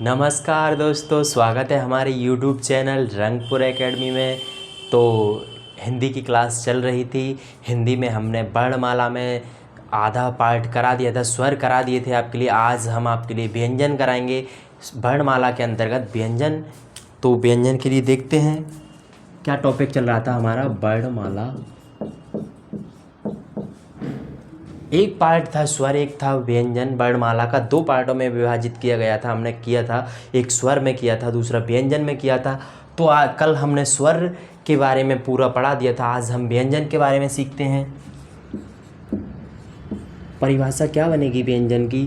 नमस्कार दोस्तों, स्वागत है हमारे YouTube चैनल रंगपुर एकेडमी में। तो हिंदी की क्लास चल रही थी। हिंदी में हमने वर्णमाला में आधा पार्ट करा दिया था, स्वर करा दिए थे आपके लिए। आज हम आपके लिए व्यंजन कराएंगे वर्णमाला के अंतर्गत व्यंजन। तो व्यंजन के लिए देखते हैं क्या टॉपिक चल रहा था हमारा। वर्णमाला एक पार्ट था स्वर, एक था व्यंजन। वर्णमाला का दो पार्टों में विभाजित किया गया था। हमने किया था, एक स्वर में किया था, दूसरा व्यंजन में किया था। तो कल हमने स्वर के बारे में पूरा पढ़ा दिया था। आज हम व्यंजन के बारे में सीखते हैं। परिभाषा क्या बनेगी व्यंजन की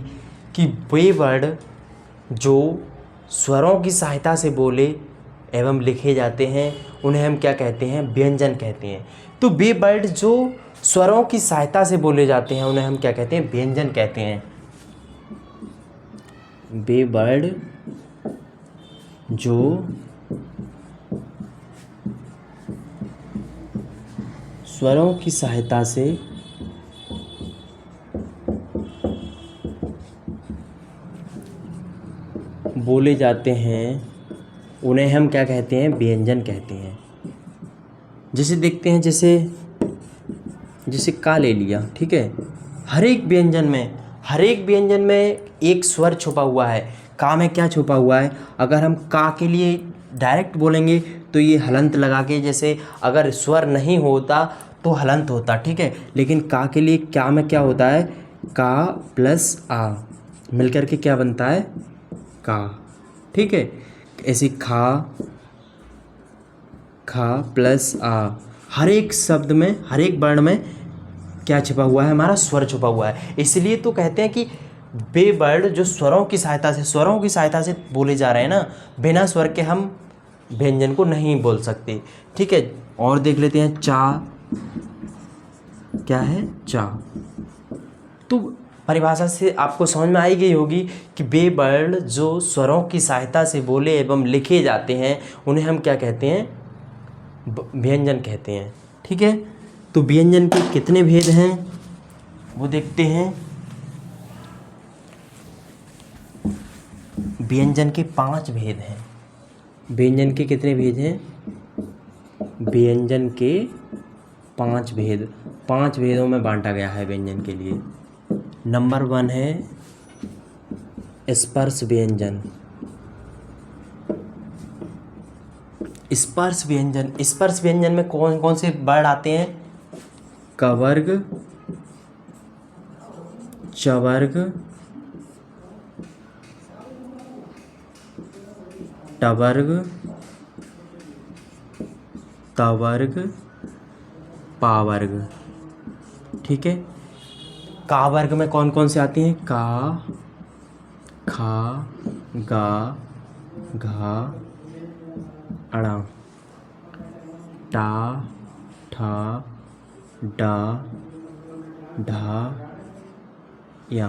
कि वे वर्ड जो स्वरों की सहायता से बोले एवं लिखे जाते हैं उन्हें हम क्या कहते हैं, व्यंजन कहते हैं। तो वे वर्ड जो स्वरों की सहायता से बोले जाते हैं उन्हें हम क्या कहते हैं, व्यंजन कहते हैं। वे वर्ड जो स्वरों की सहायता से बोले जाते हैं उन्हें हम क्या कहते हैं, व्यंजन कहते हैं। जैसे देखते हैं, जैसे का ले लिया, ठीक है। हर एक व्यंजन में एक स्वर छुपा हुआ है। का में क्या छुपा हुआ है? अगर हम का के लिए डायरेक्ट बोलेंगे तो ये हलंत लगा के, जैसे अगर स्वर नहीं होता तो हलंत होता, ठीक है। लेकिन का के लिए क्या में क्या होता है, का प्लस आ मिलकर के क्या बनता है, का, ठीक है। ऐसे खा प्लस आ, हर एक शब्द में, हर एक वर्ण में क्या छिपा हुआ है, हमारा स्वर छुपा हुआ है। इसलिए तो कहते हैं कि वे वर्ड जो स्वरों की सहायता से बोले जा रहे हैं ना, बिना स्वर के हम व्यंजन को नहीं बोल सकते, ठीक है। और देख लेते हैं, चा क्या है, चा। तो परिभाषा से आपको समझ में आई गई होगी कि वे वर्ड जो स्वरों की सहायता से बोले एवं लिखे जाते हैं उन्हें हम क्या कहते हैं, व्यंजन कहते हैं, ठीक है। तो व्यंजन के कितने भेद हैं वो देखते हैं। व्यंजन के 5 भेद हैं। व्यंजन के कितने भेद हैं? व्यंजन के 5 भेद, 5 भेदों में बांटा गया है व्यंजन के लिए। नंबर 1 है स्पर्श व्यंजन। स्पर्श व्यंजन में कौन कौन से वर्ड आते हैं? कवर्ग, चवर्ग, टवर्ग, तवर्ग, पावर्ग, ठीक है। का वर्ग में कौन कौन से आती हैं? का, खा, गा, घा, अड़ा, टा, ठा, डा, ढा, या,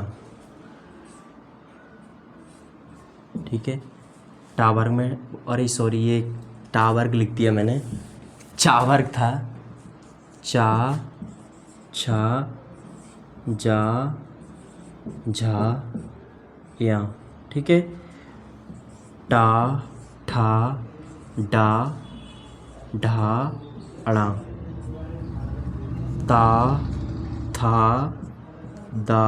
ठीक है। टा वर्ग में, अरे सॉरी, ये टा वर्ग लिख दिया मैंने, चा वर्ग था। चा, छा, जा, झा, या, ठीक है। टा, ठा, डा, ढा, अड़ा, ता, था, दा,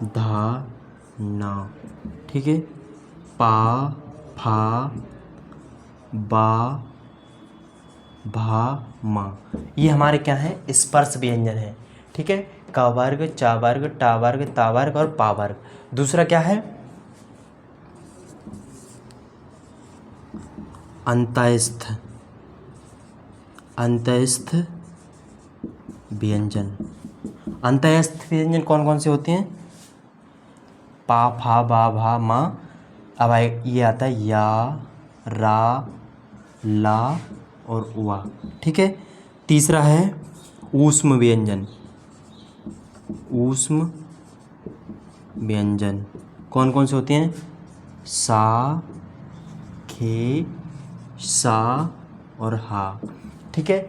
धा, ना, ठीक है। पा, फा, बा, भा, मा, ये हमारे क्या है, स्पर्श व्यंजन है, ठीक है। का वर्ग, चा वर्ग, टा वर्ग, ता वर्ग और पा वर्ग। दूसरा क्या है? अंतःस्थ व्यंजन। अंतःस्थ व्यंजन कौन कौन से होते हैं? पा, फा, बा, भा, मा। अब ये आता है या, रा, ला और वा, ठीक है। तीसरा है ऊष्म व्यंजन। ऊष्म व्यंजन कौन कौन से होते हैं? सा, खे, सा और हा, ठीक है।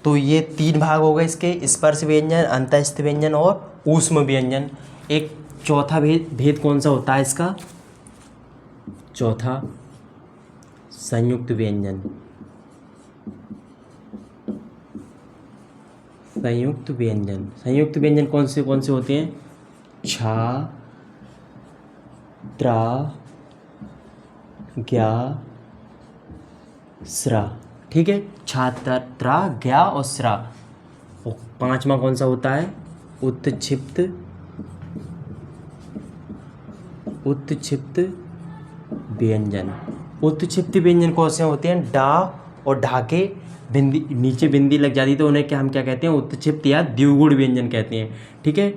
तो ये 3 भाग हो गए इसके, स्पर्श व्यंजन, अंतःस्थ व्यंजन और ऊष्म व्यंजन। एक चौथा भेद कौन सा होता है इसका? चौथा संयुक्त व्यंजन। संयुक्त व्यंजन कौन से होते हैं? छा, त्रा, ज्ञा, स्रा। ठीक है, छा, त्रा, ज्ञा और स्रा। और 5वां कौन सा होता है? उत्क्षिप्त व्यंजन। उत्क्षिप्त व्यंजन कौन से होते हैं? डा और ढा के बिंदी, नीचे बिंदी लग जाती है तो उन्हें क्या हम क्या कहते हैं? उत्क्षिप्त या द्विगुण व्यंजन कहते हैं। ठीक है,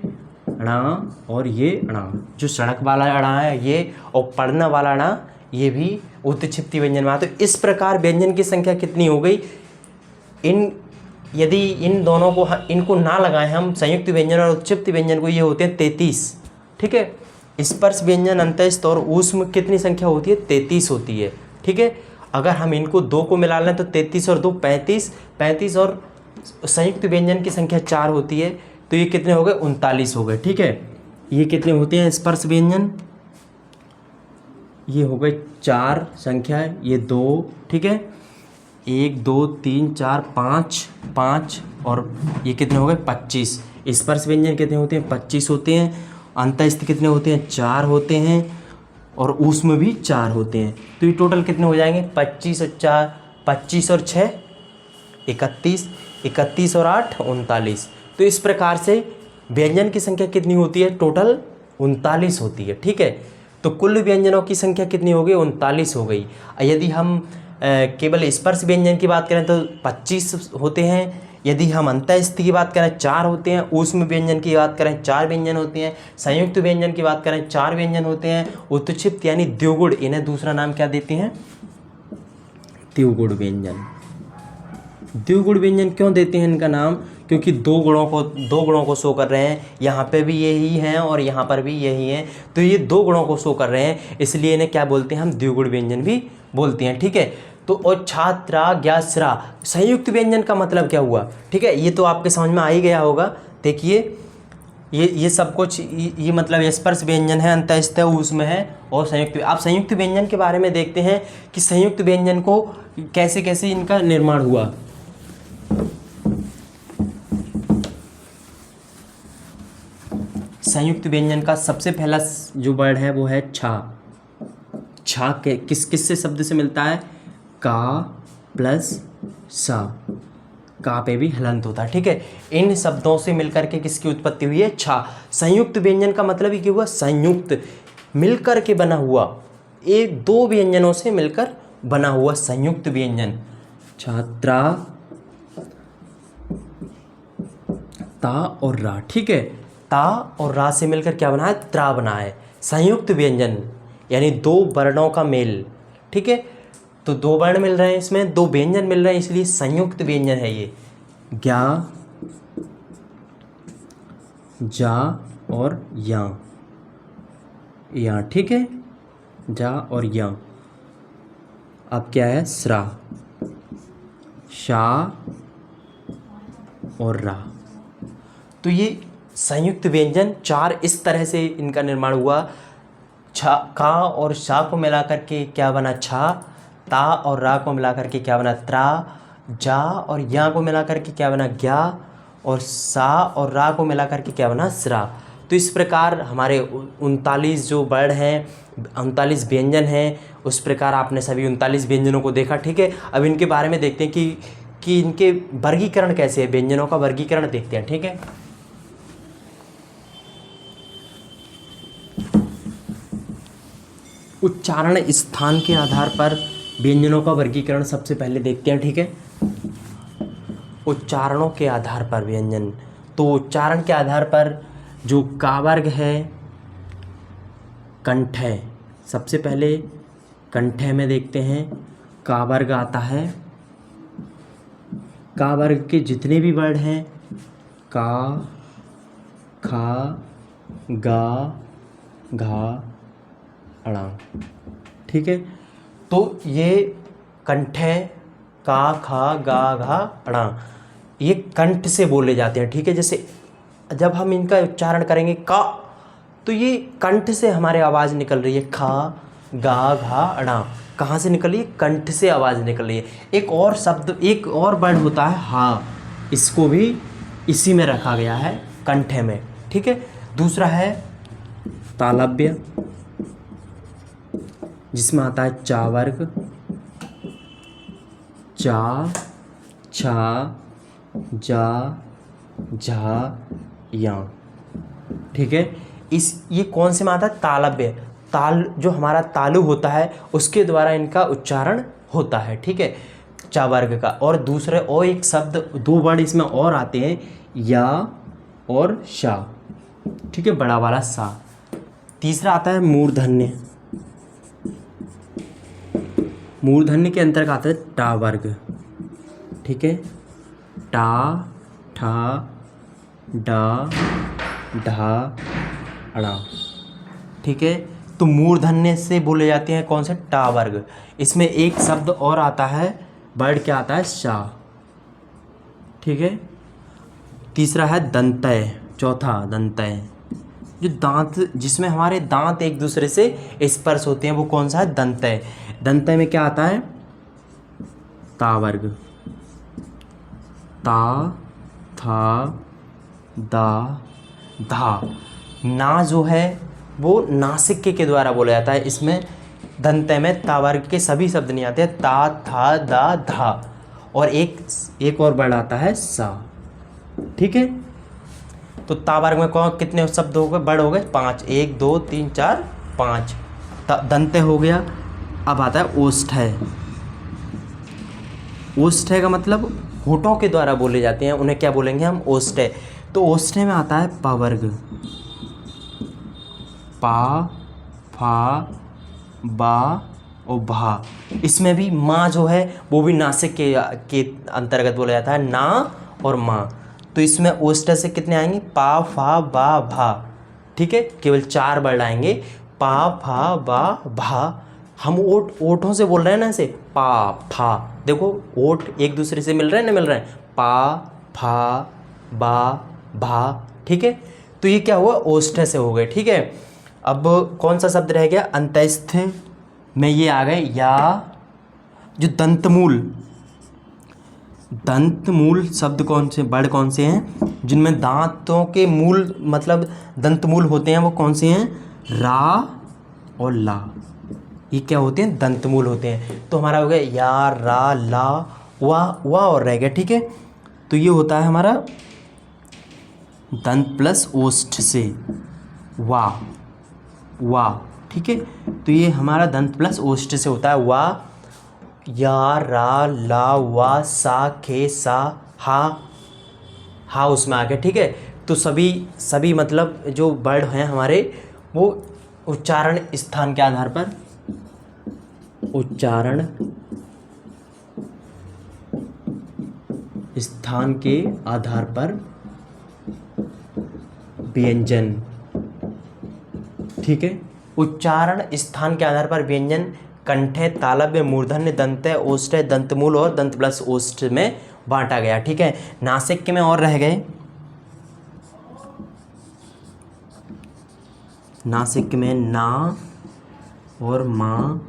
अणा और ये अणा, जो सड़क वाला अणा है ये, और पढ़ना वाला अणा, ये भी उत्क्षिप्त व्यंजन में आता है। तो इस प्रकार व्यंजन की संख्या कितनी हो गई? यदि इन दोनों को, इनको ना लगाएं हम, संयुक्त व्यंजन और उत्क्षिप्त व्यंजन को, ये होते हैं 33। ठीक है, स्पर्श व्यंजन, अंतःस्थ और ऊष्म कितनी संख्या होती है? 33 होती है। ठीक है, अगर हम इनको 2 को मिला लें तो 33 और 2 35 और संयुक्त व्यंजन की संख्या 4 होती है, तो ये कितने हो गए? 39 हो गए। ठीक है, ये कितने होते हैं स्पर्श व्यंजन? ये हो गए 4 संख्या, ये 2। ठीक है, 1 2 3 4 5 और ये कितने हो गए? 25। स्पर्श व्यंजन कितने होते हैं? 25 होते हैं। अंतःस्थ कितने होते हैं? 4 होते हैं। और ऊष्म भी 4 होते हैं। तो ये टोटल कितने हो जाएंगे? 25 और 4, 25 और 6 31, 31 और 8 39। तो इस प्रकार से व्यंजन की संख्या कितनी होती है? टोटल 39 होती है। ठीक है, तो कुल व्यंजनों की संख्या कितनी हो गई? 39 हो गई। यदि हम केवल स्पर्श व्यंजन की बात करें तो 25 होते हैं। यदि हम अंतःस्थ की बात करें 4 होते हैं। ऊष्म व्यंजन की बात करें 4 व्यंजन होते हैं। संयुक्त व्यंजन की बात करें 4 व्यंजन होते हैं। उत्क्षिप्त यानी द्विगुण, इन्हें दूसरा नाम क्या देते हैं? द्विगुण व्यंजन। द्विगुण व्यंजन क्यों देते हैं इनका नाम? क्योंकि दो गुणों को शो कर रहे हैं। यहाँ पे भी यही हैं और यहाँ पर भी यही हैं, तो ये 2 गुणों को शो कर रहे हैं, इसलिए इन्हें क्या बोलते हैं? हम द्विगुण व्यंजन भी बोलते हैं। ठीक है, तो और छात्रा, ज्ञा, स्रा, संयुक्त व्यंजन का मतलब क्या हुआ? ठीक है, ये तो आपके समझ में आ ही गया होगा। देखिए, ये सब कुछ, ये मतलब स्पर्श व्यंजन है, अंतःस्थ है, ऊष्म है और संयुक्त। आप संयुक्त व्यंजन के बारे में देखते हैं कि संयुक्त व्यंजन को कैसे कैसे इनका निर्माण हुआ। संयुक्त व्यंजन का सबसे पहला जो वर्ड है वो है छा। छा के किस से शब्द से मिलता है? का प्लस सा। का पे भी हलंत होता है। ठीक है, इन शब्दों से मिलकर के किसकी उत्पत्ति हुई है? छा। संयुक्त व्यंजन का मतलब ही क्या हुआ? संयुक्त, मिलकर के बना हुआ, 1-2 व्यंजनों से मिलकर बना हुआ संयुक्त व्यंजन। छात्रा, ता और रा। ठीक है, ता और रा से मिलकर क्या बना है? त्रा बना है। संयुक्त व्यंजन यानी 2 वर्णों का मेल। ठीक है, तो 2 वर्ण मिल रहे हैं इसमें, 2 व्यंजन मिल रहे हैं, इसलिए संयुक्त व्यंजन है ये। ज्ञा, जा और या। ठीक है, जा और या। अब क्या है? स्रा, शा और रा। तो ये संयुक्त व्यंजन 4 इस तरह से इनका निर्माण हुआ। छा, का और शा को मिला करके क्या बना? छा। ता और रा को मिला करके क्या बना? त्रा। जा और या को मिला करके क्या बना? ज्ञा। और सा और रा को मिला करके क्या बना? स्रा। तो इस प्रकार हमारे 39 जो वर्ड हैं, 39 व्यंजन हैं, उस प्रकार आपने सभी 39 व्यंजनों को देखा। ठीक है, अब इनके बारे में देखते हैं कि इनके वर्गीकरण कैसे है। व्यंजनों का वर्गीकरण देखते हैं। ठीक है, उच्चारण स्थान के आधार पर व्यंजनों का वर्गीकरण सबसे पहले देखते हैं। ठीक है, उच्चारणों के आधार पर व्यंजन, तो उच्चारण के आधार पर जो का वर्ग है, कंठ है। सबसे पहले कंठ में देखते हैं, का वर्ग आता है। का वर्ग के जितने भी वर्ड हैं, का, खा, गा, घा, अणा। ठीक है, तो ये कंठ है, का, खा, गा, घा, अणा। ये कंठ से बोले जाते हैं, ठीक है। जैसे जब हम इनका उच्चारण करेंगे का, तो ये कंठ से हमारे आवाज़ निकल रही है, खा गा घा अड़ा, कहाँ से निकल रही है, कंठ से आवाज़ निकल रही है। एक और शब्द, एक और वर्ड होता है हा, इसको भी इसी में रखा गया है, कंठे में, ठीक है। दूसरा है तालव्य, जिसमें आता है चा वर्ग, चा छा जा झा या, ठीक है। ये कौन से में आता है, तालव्य, ताल जो हमारा तालु होता है उसके द्वारा इनका उच्चारण होता है, ठीक है, चा वर्ग का। और दूसरे और एक शब्द, दो वर्ड इसमें और आते हैं, या और शा, ठीक है, बड़ा वाला सा। तीसरा आता है मूर्धन्य, मूर्धन्य के अंतर्गत आता है टा वर्ग, ठीक है, टा ठा डा ढा अड़ा, ठीक है। तो मूर्धन्य से बोले जाते हैं कौन से, टा वर्ग। इसमें एक शब्द और आता है, वर्ड क्या आता है, शा, ठीक है। तीसरा है दंतय, चौथा दंतय, जो दांत, जिसमें हमारे दांत एक दूसरे से स्पर्श होते हैं, वो कौन सा है, दंतय। दंतय में क्या आता है, ता वर्ग, ता था दा धा। ना जो है वो नासिक के द्वारा बोला जाता है, इसमें दंतय में ता वर्ग के सभी शब्द नहीं आते, ता था दा धा, और एक और वर्ड आता है सा, ठीक है। तो ता वर्ग में कौन कितने शब्द हो गए, वर्ड हो गए 5, 1 2 3 4 5, दंतय हो गया। अब आता है ओष्ठय, ओष्ठय का मतलब होठों के द्वारा बोले जाते हैं, उन्हें क्या बोलेंगे हम, ओष्ठय। तो ओष्ठय में आता है पा वर्ग, पा फा बा और भा। इसमें भी माँ जो है वो भी नासिक के अंतर्गत बोला जाता है, ना और माँ। तो इसमें ओष्ठय से कितने आएंगे, पा फा बा भा, ठीक है, केवल 4 वर्ड आएंगे, पा फा बा भा। हम ओठों से बोल रहे हैं ना, ऐसे पा फा, देखो ओठ एक दूसरे से मिल रहे हैं ना, मिल रहे हैं, पा फा बा भा, ठीक है। तो ये क्या हुआ, ओष्ठय से हो गए, ठीक है। अब कौन सा शब्द रह गया, अंतस्थ में ये आ गए या, जो दंतमूल, दंतमूल शब्द कौन से, वर्ड कौन से हैं जिनमें दांतों के मूल मतलब दंतमूल होते हैं, वो कौन से हैं, रा और ला, ये क्या होते हैं, दंतमूल होते हैं। तो हमारा हो गया या रा ला वा और रह गया, ठीक है। तो ये होता है हमारा दंत प्लस ओष्ठ से वा, ठीक है। तो ये हमारा दंत प्लस ओष्ठ से होता है वा, या रा ला वा सा खे सा हा उसमें आ गया, ठीक है। तो सभी मतलब जो वर्ड हैं हमारे, वो उच्चारण स्थान के आधार पर, उच्चारण स्थान के आधार पर व्यंजन, ठीक है। उच्चारण स्थान के आधार पर व्यंजन कंठे, तालव्य, मूर्धन्य, दंतय, ओष्ठय, दंतमूल और दंत प्लस ओष्ठ में बांटा गया, ठीक है। नासिक के में और रह गए, नासिक में ना और माँ,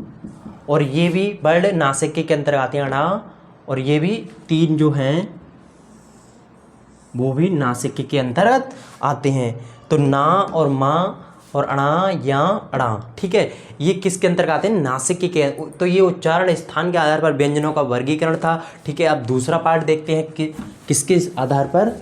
और ये भी वर्ड नासिक के अंतर्गत आते हैं, अणा, और ये भी 3 जो हैं वो भी नासिक के अंतर्गत आते हैं। तो ना और माँ और अणा या अणा, ठीक है, ये किसके अंतर्गत आते हैं, नासिक के। तो ये उच्चारण स्थान के आधार पर व्यंजनों का वर्गीकरण था, ठीक है। अब दूसरा पार्ट देखते हैं कि किसके आधार पर,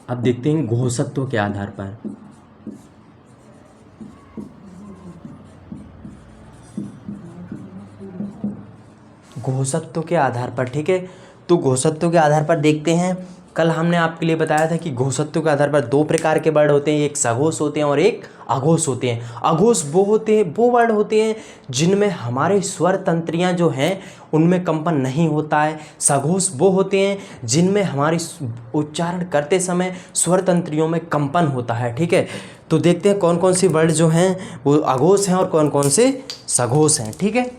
अब देखते हैं घोषत्व के आधार पर। घोषत्व के आधार पर, ठीक है। तो घोषत्व के आधार पर देखते हैं कल हमने आपके लिए बताया था कि घोषत्व के आधार पर दो प्रकार के वर्ड होते हैं, एक सघोष होते हैं और एक अघोष होते हैं। अघोष वो वर्ड होते हैं जिनमें हमारे स्वर तंत्रियाँ जो हैं उनमें कंपन नहीं होता है। सघोष वो होते हैं जिनमें हमारी उच्चारण करते समय स्वर तंत्रियों में कंपन होता है। ठीक है, तो देखते हैं कौन कौन सी वर्ड जो हैं वो अघोष हैं और कौन कौन से सघोष हैं। ठीक है,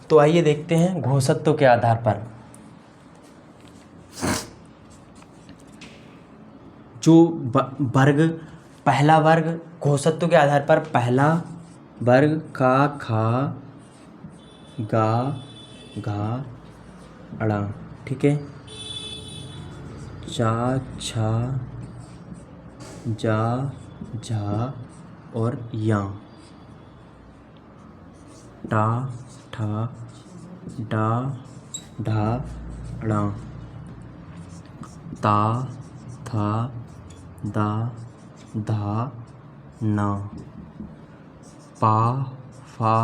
तो आइए देखते हैं घोषत्व के आधार पर जो वर्ग, पहला वर्ग घोषत्व के आधार पर पहला वर्ग का, खा, गा, घा, अड़ा। ठीक है, चा, छा, जा, झा और या। टा, ठा, डा, ढा, ड़ा। ता, था, दा, धा, ना। पा, फा,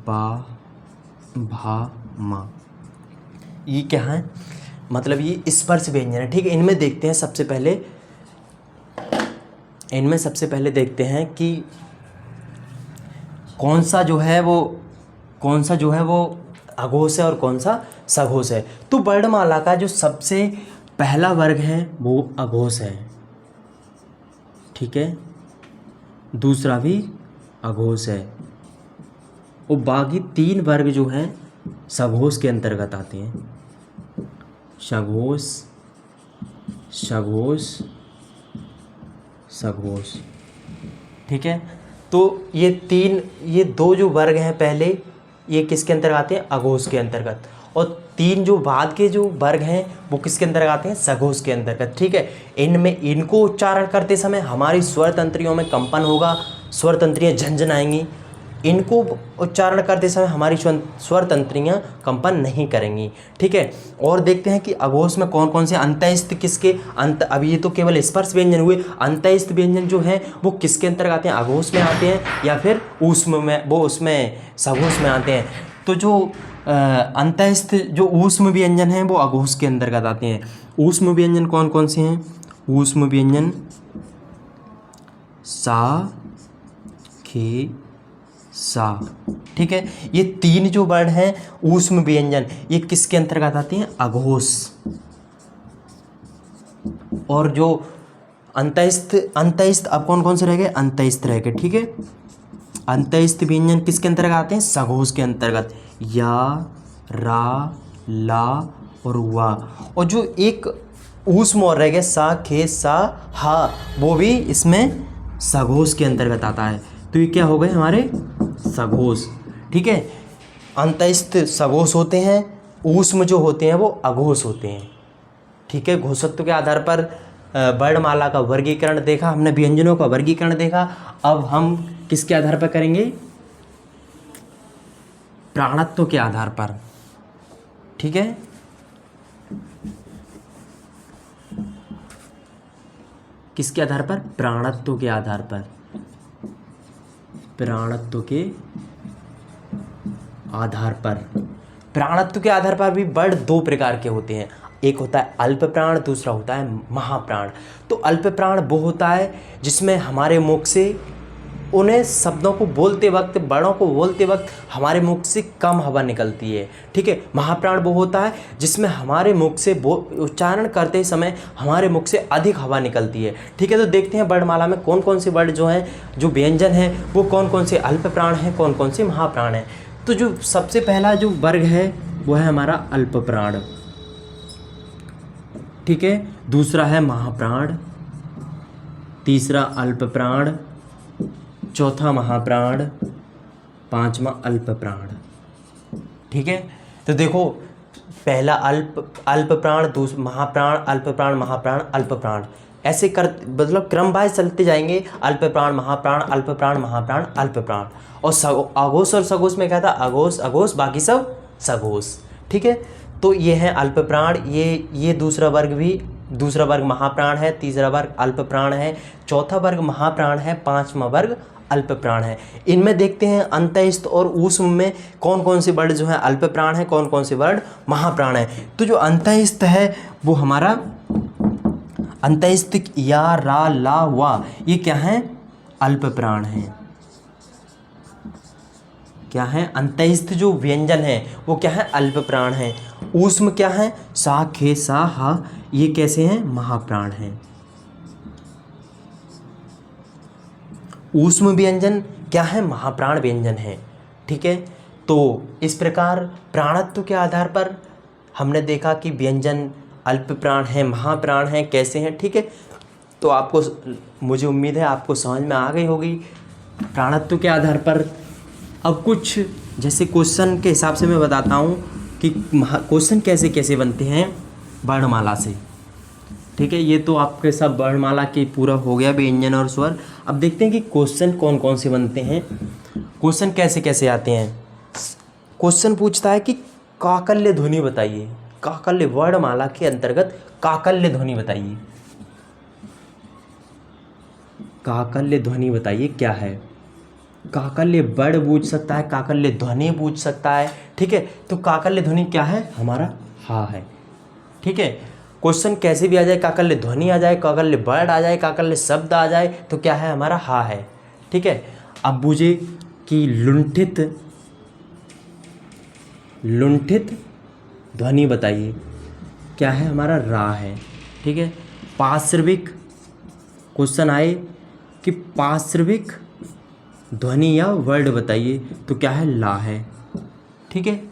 बा, भा, मा। ये क्या है, मतलब ये स्पर्श व्यंजन है। ठीक है, इनमें देखते हैं सबसे पहले देखते हैं कि कौन सा जो है वो अघोष है और कौन सा सघोष है। तो वर्णमाला का जो सबसे पहला वर्ग है वो अघोष है। ठीक है, दूसरा भी अघोष है और बाकी तीन वर्ग जो हैं सघोष के अंतर्गत आते हैं। सघोष, सघोष, सघोष। ठीक है, तो ये दो जो वर्ग हैं पहले, ये किसके अंतर्गत आते हैं, अघोष के अंतर्गत, और तीन जो बाद के जो वर्ग हैं वो किसके अंतर्गत आते हैं, सघोष के अंतर्गत। ठीक है, इनको उच्चारण करते समय हमारी स्वर तंत्रियों में कंपन होगा, स्वर तंत्रियाँ झंझनाएंगी। इनको उच्चारण करते समय हमारी स्वर तंत्रियाँ कंपन नहीं करेंगी। ठीक है, और देखते हैं कि अघोष में कौन कौन से अंतःस्थ किसके अब ये तो केवल स्पर्श व्यंजन हुए, अंतःस्थ व्यंजन जो हैं वो किसके अंतर्गत आते हैं, अघोष में आते हैं या फिर ऊष्म में, वो उसमें सघोष में आते हैं। तो जो अंतःस्थ जो ऊष्म व्यंजन हैं वो अघोष के अंतर्गत आते हैं। ऊष्म व्यंजन कौन कौन से हैं, ऊष्म व्यंजन सा, खे, सा। ठीक है, ये तीन जो वर्ड हैं ऊष्म व्यंजन, ये किसके अंतर्गत आते हैं, अघोष। और जो अंतःस्थ अब कौन कौन से रह गए, अंतःस्थ रह गए। ठीक है, अंतःस्थ व्यंजन किसके अंतर्गत आते हैं, सघोष के अंतर्गत, या, रा, ला और वा। और जो एक ऊष्म और रह गया सा, खे, सा, हा, वो भी इसमें सघोष के अंतर्गत आता है। तो ये क्या हो गए हमारे सघोष। ठीक है, अंतःस्थ सघोष होते हैं, ऊष्म जो होते हैं वो अघोष होते हैं। ठीक है, घोषत्व के आधार पर वर्णमाला का वर्गीकरण देखा हमने, व्यंजनों का वर्गीकरण देखा। अब हम किसके आधार पर करेंगे, प्राणत्व के आधार पर। ठीक है, किसके आधार पर, प्राणत्व के आधार पर। प्राणत्व के आधार पर, प्राणत्व के आधार पर भी वर्ड दो प्रकार के होते हैं, एक होता है अल्प प्राण, दूसरा होता है महाप्राण। तो अल्प प्राण वो होता है जिसमें हमारे मुख से उन्हें शब्दों को बोलते वक्त, वर्णों को बोलते वक्त हमारे मुख से कम हवा निकलती है। ठीक है, महाप्राण वो होता है जिसमें हमारे मुख से उच्चारण करते समय हमारे मुख से अधिक हवा निकलती है। ठीक है, तो देखते हैं वर्णमाला में कौन कौन से वर्ड जो हैं, जो व्यंजन हैं वो कौन कौन से अल्प प्राण हैं, कौन कौन से महाप्राण हैं। तो जो सबसे पहला जो वर्ग है वो है हमारा अल्प प्राण। ठीक है, दूसरा है महाप्राण, तीसरा अल्प प्राण, चौथा महाप्राण, पांचवा अल्प प्राण। ठीक है, तो देखो पहला अल्प प्राण, दूसरा महाप्राण, अल्प प्राण, महाप्राण, अल्प प्राण, ऐसे कर मतलब क्रम वाइज चलते जाएंगे। अल्प प्राण, महाप्राण, अल्प प्राण, महाप्राण, अल्प प्राण। और अघोष और सघोष में क्या था, अघोष अघोष, बाकी सब सघोष। ठीक है, तो ये है अल्प प्राण, ये दूसरा वर्ग महाप्राण है, तीसरा वर्ग अल्प प्राण है, चौथा वर्ग महाप्राण है, पांचवा वर्ग अल्प प्राण हैं। इनमें देखते हैं अंतःस्थ और ऊष्म में कौन कौन से वर्ण जो हैं अल्प प्राण हैं, कौन कौन से वर्ण महाप्राण हैं। तो जो अंतःस्थ है वो हमारा अंतःस्थ या, रा, ला, वा, ये क्या है? अल्प प्राण हैं। क्या है? अंतःस्थ जो व्यंजन है वो क्या है? अल्प प्राण है। ऊष्म क्या है? सा, खे, सा, हा, ये कैसे हैं? महाप्राण हैं। ऊष्म व्यंजन क्या है? महाप्राण व्यंजन है। ठीक है, तो इस प्रकार प्राणत्व के आधार पर हमने देखा कि व्यंजन अल्प प्राण है, महाप्राण है, कैसे हैं। ठीक है, तो आपको, मुझे उम्मीद है आपको समझ में आ गई होगी प्राणत्व के आधार पर। अब कुछ जैसे क्वेश्चन के हिसाब से मैं बताता हूँ कि क्वेश्चन कैसे कैसे बनते हैं वर्णमाला से। ठीक है, ये तो आपके सब वर्णमाला के पूरा हो गया व्यंजन और स्वर। अब देखते हैं कि क्वेश्चन कौन कौन से बनते हैं, क्वेश्चन कैसे कैसे आते हैं। क्वेश्चन पूछता है कि काकल्य ध्वनि बताइए। काकल्य वर्णमाला के अंतर्गत काकल्य ध्वनि बताइए। काकल्य ध्वनि बताइए क्या है। काकल्य वर्ण पूछ सकता है, काकल्य ध्वनि पूछ सकता है। ठीक है, तो काकल्य ध्वनि क्या है? हमारा हा है। ठीक है, क्वेश्चन कैसे भी आ जाए, काकल्य ध्वनि आ जाए, काकल्य वर्ण आ जाए, काकल्य शब्द आ जाए, तो क्या है? हमारा हा है। ठीक है, अब बूझे कि लुंठित ध्वनि बताइए। क्या है? हमारा रा है। ठीक है, पार्श्विक क्वेश्चन आए कि पार्श्विक ध्वनि या वर्ड बताइए, तो क्या है? ला है। ठीक है,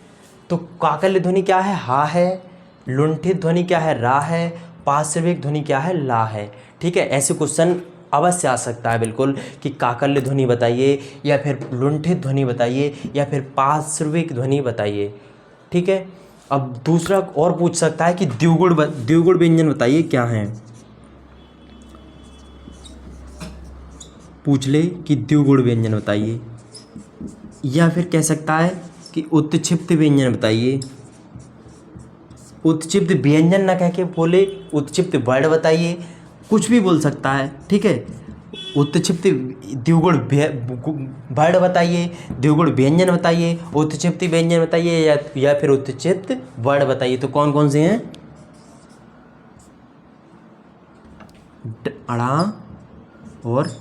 तो काकल्य ध्वनि क्या है? हा है। लुंठित ध्वनि क्या है? रा है। पार्श्विक ध्वनि क्या है? ला है। ठीक है, ऐसे क्वेश्चन अवश्य आ सकता है बिल्कुल कि काकल्य ध्वनि बताइए, या फिर लुंठित ध्वनि बताइए, या फिर पार्श्विक ध्वनि बताइए। ठीक है, अब दूसरा और पूछ सकता है कि द्विगुण व्यंजन बताइए क्या है। पूछ ले कि द्विगुण व्यंजन बताइए, या फिर कह सकता है कि उत्क्षिप्त व्यंजन बताइए। उत्क्षिप्त व्यंजन ना कह के बोले उत्क्षिप्त वर्ण बताइए, कुछ भी बोल सकता है। ठीक है, उत्क्षिप्त द्विगुण वर्ण बताइए, द्विगुण व्यंजन बताइए, उत्क्षिप्त व्यंजन बताइए, या फिर उत्क्षिप्त वर्ण बताइए। तो कौन कौन से हैं? अड़ा, और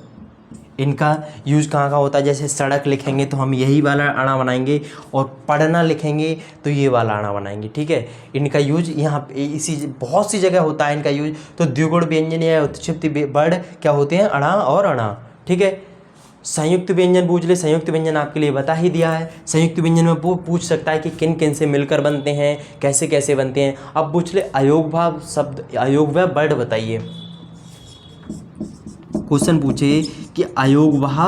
इनका यूज कहाँ का होता है? जैसे सड़क लिखेंगे तो हम यही वाला अड़ा बनाएंगे, और पढ़ना लिखेंगे तो ये वाला अड़ा बनाएंगे। ठीक है, इनका यूज यहाँ इसी बहुत सी जगह होता है इनका यूज। तो द्विगुण व्यंजन या उत्क्षिप्त वर्ण क्या होते हैं? अड़ा और अणा। ठीक है, संयुक्त व्यंजन पूछ ले, संयुक्त व्यंजन आपके लिए बता ही दिया है। संयुक्त व्यंजन में पूछ सकता है कि किन किन से मिलकर बनते हैं, कैसे कैसे बनते हैं। अब पूछ ले अयोगभाव शब्द, अयोगभाव वर्ण बताइए। क्वेश्चन पूछे कि अयोगवाह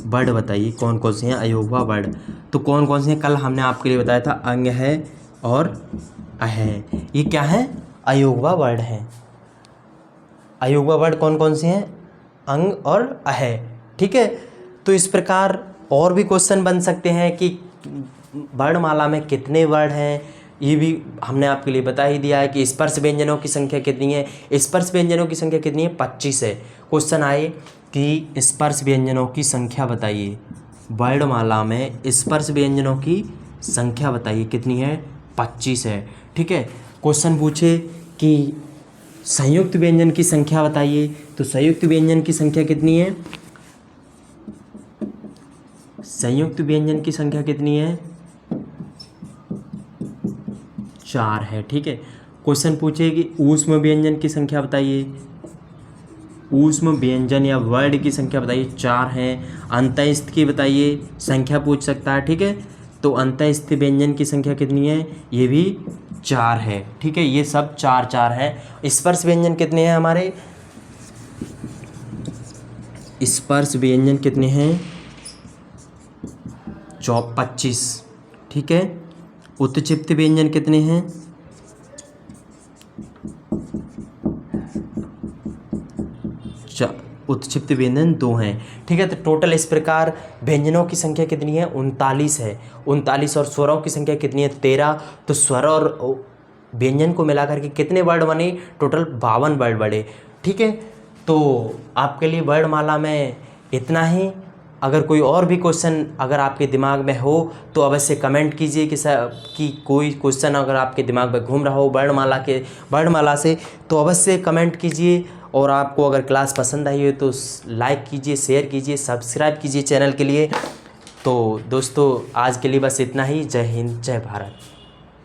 वर्ण बताइए, कौन कौन से हैं अयोगवाह वर्ण। तो कौन कौन से हैं? कल हमने आपके लिए बताया था, अंग है और अह। ये क्या है? अयोगवाह वर्ण हैं। अयोगवाह वर्ण कौन कौन से हैं? अंग और अह। ठीक है, तो इस प्रकार और भी क्वेश्चन बन सकते हैं कि वर्णमाला में कितने वर्ण हैं, ये भी हमने आपके लिए बता ही दिया है। कि स्पर्श व्यंजनों की संख्या कितनी है? स्पर्श व्यंजनों की संख्या कितनी है? 25 है। क्वेश्चन आए कि स्पर्श व्यंजनों की संख्या बताइए। वर्णमाला में स्पर्श व्यंजनों की संख्या बताइए, कितनी है? 25 है। ठीक है, क्वेश्चन पूछे कि संयुक्त व्यंजन की संख्या बताइए, तो संयुक्त व्यंजन की संख्या कितनी है? संयुक्त व्यंजन की संख्या कितनी है? 4 है। ठीक है, क्वेश्चन पूछे कि ऊष्म व्यंजन की संख्या बताइए। ऊष्म व्यंजन या वर्ड की संख्या बताइए, 4 हैं। अंतःस्थ की बताइए, संख्या पूछ सकता है। ठीक है, तो अंतःस्थ व्यंजन की संख्या कितनी है? ये भी 4 है। ठीक है, ये सब 4 4 हैं। स्पर्श व्यंजन कितने हैं हमारे? स्पर्श व्यंजन कितने हैं? 25। ठीक है, उत्क्षिप्त व्यंजन कितने हैं? उत्क्षिप्त व्यंजन 2 हैं। ठीक है, तो टोटल इस प्रकार व्यंजनों की संख्या कितनी है? 39 है। 39, और स्वरों की संख्या कितनी है? 13। तो स्वर और व्यंजन को मिलाकर के कितने वर्ड बने? टोटल 52 वर्ड बने। ठीक है, तो आपके लिए वर्णमाला में इतना ही। अगर कोई और भी क्वेश्चन अगर आपके दिमाग में हो तो अवश्य कमेंट कीजिए कि कोई क्वेश्चन अगर आपके दिमाग में घूम रहा हो वर्णमाला से, तो अवश्य कमेंट कीजिए। और आपको अगर क्लास पसंद आई हो तो लाइक कीजिए, शेयर कीजिए, सब्सक्राइब कीजिए चैनल के लिए। तो दोस्तों आज के लिए बस इतना ही। जय हिंद, जय भारत।